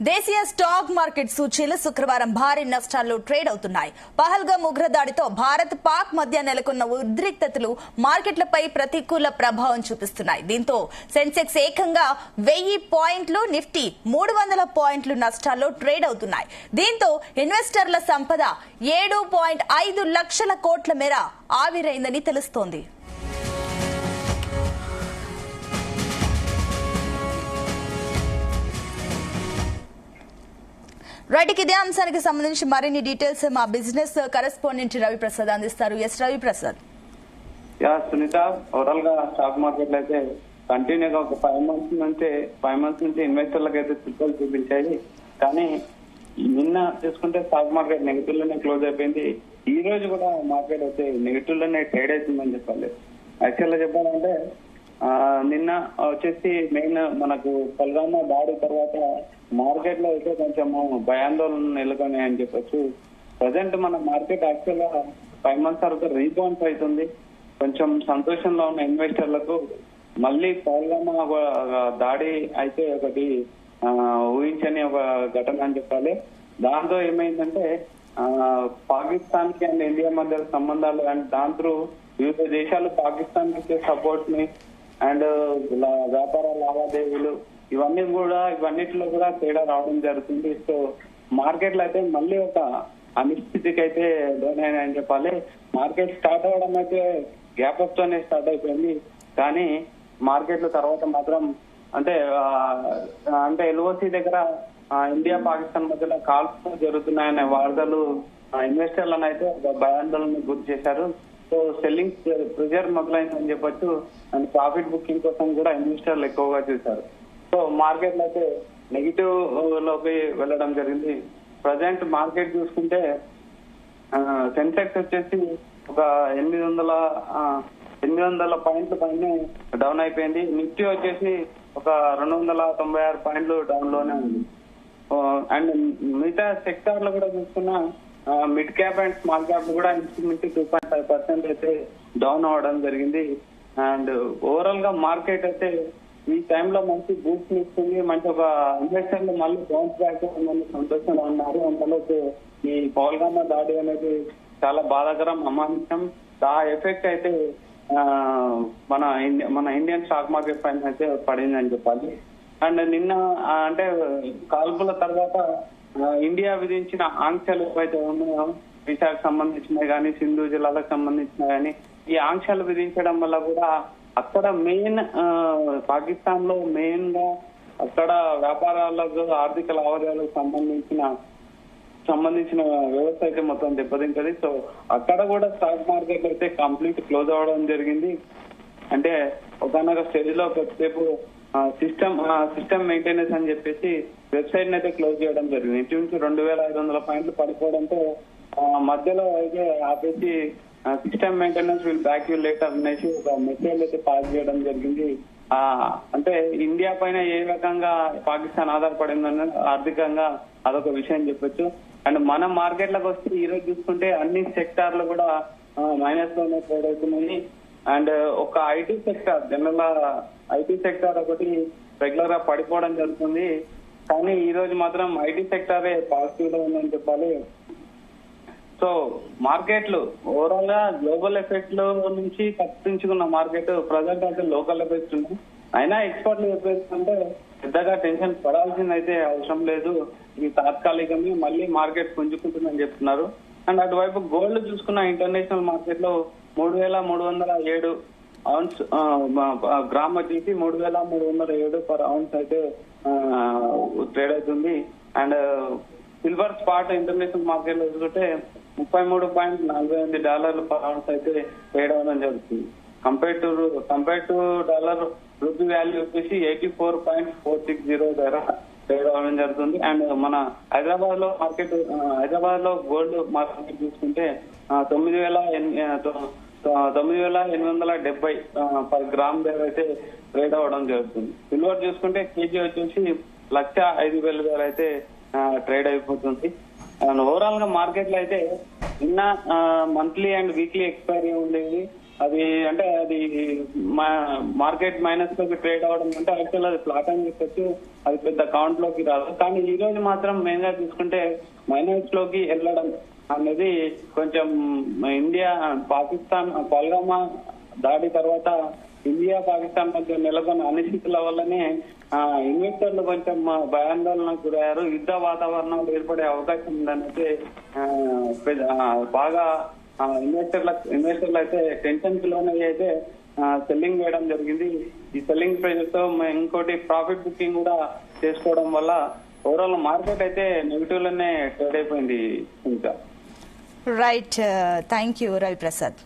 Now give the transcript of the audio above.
దేశీయ stock market సూచీలు శుక్రవారం భారీ నష్టాల్లో ట్రేడ్ అవుతున్నాయి. పహల్గామ్ ఉగ్రదాడితో భారత్ పాక్ మధ్య నెలకొన్న ఉద్రిక్తతలు మార్కెట్లపై ప్రతికూల ప్రభావం చూపిస్తున్నాయి. దీంతో సెన్సెక్స్ ఏకంగా 1000 పాయింట్లు, నిఫ్టీ 300 పాయింట్లు నష్టాల్లో ట్రేడ్ అవుతున్నాయి. దీంతో ఇన్వెస్టర్ల సంపద 7.5 లక్షల కోట్ల మేర ఆవిరైందని తెలుస్తోంది. రైట్, ఇదే అంశానికి సంబంధించి మరిన్ని డీటెయిల్స్ మా బిజినెస్ కరెస్పాండెంట్ రవి ప్రసాద్ అందిస్తారు. ఎస్ రవి ప్రసాద్. సునీత, ఓవరాల్ గా స్టాక్ మార్కెట్ అయితే కంటిన్యూగా ఒక 5 మంత్స్ నుంచి ఇన్వెస్టర్లకు అయితే చిక్కులు చూపించాయి. కానీ నిన్న చూసుకుంటే స్టాక్ మార్కెట్ నెగిటివ్ లోనే క్లోజ్ అయిపోయింది. ఈ రోజు కూడా మార్కెట్ అయితే నెగిటివ్ లోనే ట్రేడ్ అవుతుందని చెప్పాలి. యాక్చువల్ గా చెప్పాలంటే నిన్న వచ్చేసి మెయిన్ మనకు పల్గామా దాడి తర్వాత మార్కెట్ లో అయితే కొంచెం భయాందోళన నెలకొని అని చెప్పొచ్చు. ప్రజెంట్ మన మార్కెట్ యాక్చువల్ గా 5 మంత్స్ తర్వాత రీబౌన్స్ అవుతుంది. కొంచెం సంతోషంలో ఉన్న ఇన్వెస్టర్లకు మళ్ళీ పల్గామా దాడి అయితే ఒకటి ఊహించని ఒక ఘటన అని చెప్పాలి. దాంతో ఏమైందంటే పాకిస్తాన్ కి అండ్ ఇండియా మధ్య సంబంధాలు అండ్ దాంతో వివిధ దేశాలు పాకిస్తాన్ కి ఇచ్చే సపోర్ట్ ని అండ్ వ్యాపార లావాదేవీలు ఇవన్నిటిలో కూడా తేడా రావడం జరుగుతుంది. సో మార్కెట్ లో అయితే మళ్ళీ ఒక అనిశ్చితికి అయితే లోనైనా అని చెప్పాలి. మార్కెట్ స్టార్ట్ అవ్వడం అయితే గ్యాప్ అప్ తోనే స్టార్ట్ అయిపోయింది. కానీ మార్కెట్ లో తర్వాత మాత్రం అంటే ఎల్ఓసి దగ్గర ఇండియా పాకిస్తాన్ మధ్యలో కాల్పులు జరుగుతున్నాయనే వార్తలు ఇన్వెస్టర్లను అయితే భయాందోళనకు గురి చేశారు. సో సెల్లింగ్ ప్రెజర్ మొదలైందని చెప్పొచ్చు. అండ్ ప్రాఫిట్ బుకింగ్ కోసం కూడా ఇన్వెస్టర్లు ఎక్కువగా చూశారు. సో మార్కెట్ లో అయితే నెగిటివ్ లోకి వెళ్ళడం జరిగింది. ప్రజెంట్ మార్కెట్ చూసుకుంటే సెన్సెక్స్ వచ్చేసి ఒక 800 పాయింట్ల పైన డౌన్ అయిపోయింది. నిఫ్టీ వచ్చేసి ఒక 296 పాయింట్లు డౌన్ లోనే ఉంది. అండ్ మిగతా సెక్టార్ లో కూడా చూసుకున్నా mid cap and small cap కూడా ఇంచుమించు 2.5% అయితే డౌన్ అవడం జరిగింది. అండ్ ఓవరాల్ గా మార్కెట్ అయితే ఈ టైంలో మంచి బూస్ట్ ఇస్తుంది. మంచి ఒక ఇన్వెస్టర్లు మళ్ళీ బౌన్స్ బ్యాక్ సంతోషంగా ఉన్నారు. అందులోకి ఈ పహల్గామా దాడి అనేది చాలా బాధాకరం, అమానుషం. ఆ ఎఫెక్ట్ అయితే మన ఇండియన్ స్టాక్ మార్కెట్ పైన అయితే పడిందని చెప్పాలి. అండ్ నిన్న అంటే కాల్పుల తర్వాత ఇండియా విధించిన ఆంక్షలు ఏవైతే ఉన్నాయో వీసాకు సంబంధించినవి కానీ సింధు జిల్లాలకు సంబంధించినవి కానీ ఈ ఆంక్షలు విధించడం వల్ల కూడా అక్కడ మెయిన్ పాకిస్తాన్ లో మెయిన్ గా అక్కడ వ్యాపారాలకు ఆర్థిక లావాదేవీలకు సంబంధించిన వ్యవస్థ అయితే మొత్తం దెబ్బతింటది. సో అక్కడ కూడా స్టాక్ మార్కెట్ అయితే కంప్లీట్ క్లోజ్ అవ్వడం జరిగింది. అంటే ఒకనొక స్టేజ్ లో కొద్దిసేపు సిస్టమ్ మెయింటెనెన్స్ అని చెప్పేసి వెబ్సైట్ అయితే క్లోజ్ చేయడం జరిగింది. ఇంచుమించు 2500 పాయింట్లు పడిపోవడంతో మధ్యలో అయితే ఆపేసి system maintenance will back you later అనేసి ఒక మెసేజ్ అయితే పాస్ చేయడం జరిగింది. అంటే ఇండియా పైన ఏ రకంగా పాకిస్తాన్ ఆధారపడిందని ఆర్థికంగా అదొక విషయం చెప్పొచ్చు. అండ్ మన మార్కెట్లకు వస్తే ఈ రోజు చూసుకుంటే అన్ని సెక్టార్లు కూడా మైనస్ లోనే ట్రేడ్ అవుతున్నాయి. అండ్ ఒక IT sector general IT sector ఒకటి రెగ్యులర్ గా పడిపోవడం జరుగుతుంది. కానీ ఈ రోజు మాత్రం ఐటీ సెక్టారే పాజిటివ్ లో ఉందని చెప్పాలి. సో మార్కెట్లు ఓవరాల్ గా గ్లోబల్ ఎఫెక్ట్ లో నుంచి తప్పించుకున్న మార్కెట్ ప్రజెంట్ అయితే లోకల్ ఎఫెక్ట్ ఉంది. అయినా ఎక్స్పర్ట్లు చెప్పేస్తుంటే పెద్దగా టెన్షన్ పడాల్సిందైతే అవసరం లేదు. ఇది తాత్కాలికంగా మళ్ళీ మార్కెట్ పుంజుకుంటుందని చెప్తున్నారు. అండ్ అటువైపు గోల్డ్ చూసుకున్న ఇంటర్నేషనల్ మార్కెట్ లో 3307 ఔన్స్ గ్రామ్ వచ్చేసి 3307 పర్ ఔన్స్ అయితే ట్రేడ్ అవుతుంది. And silver spot international market లో చూసుకుంటే $33.48 పర్ ఔన్స్ అయితే ట్రేడ్ అవ్వడం జరుగుతుంది. Compare to dollar rupee value వచ్చేసి 84.460 ధర ట్రేడ్ అవ్వడం జరుగుతుంది. అండ్ మన హైదరాబాద్ లో గోల్డ్ మార్కెట్ చూసుకుంటే 9,870 పర్ గ్రామ్ ధర అయితే ట్రేడ్ అవ్వడం జరుగుతుంది. సిల్వర్ చూసుకుంటే కేజీ వచ్చేసి 1,05,000 ధర అయితే ట్రేడ్ అయిపోతుంది. అండ్ ఓవరాల్ గా మార్కెట్ లో అయితే నిన్న మంత్లీ అండ్ వీక్లీ ఎక్స్పైరీ ఉండేది. అది అంటే అది మార్కెట్ మైనస్ లోకి ట్రేడ్ అవడం అంటే యాక్చువల్ అది ఫ్లాట్ అని చెప్పొచ్చు, అది పెద్ద కౌంట్ లోకి రాదు. కానీ ఈ రోజు మాత్రం మెయిన్ గా చూసుకుంటే మైనస్ లోకి వెళ్ళడం అనేది కొంచెం ఇండియా పాకిస్తాన్ పల్గామా దాడి తర్వాత ఇండియా పాకిస్తాన్ మధ్య నెలకొన్న అనిశ్చితుల వల్లనే ఇన్వెస్టర్లు కొంచెం భయాందోళనకు గురయ్యారు. యుద్ధ వాతావరణం ఏర్పడే అవకాశం ఉందనైతే బాగా ఇన్వెస్టర్లు అయితే టెన్షన్ కి లోన్ అయితే సెల్లింగ్ వేయడం జరిగింది. ఈ సెల్లింగ్ ప్రైజెస్ తో ఇంకోటి ప్రాఫిట్ బుకింగ్ కూడా చేసుకోవడం వల్ల ఓవరాల్ మార్కెట్ అయితే నెగిటివ్ లోనే ట్రేడ్ అయిపోయింది. ఇంకా రైట్, థ్యాంక్ యూ రవిప్రసాద్.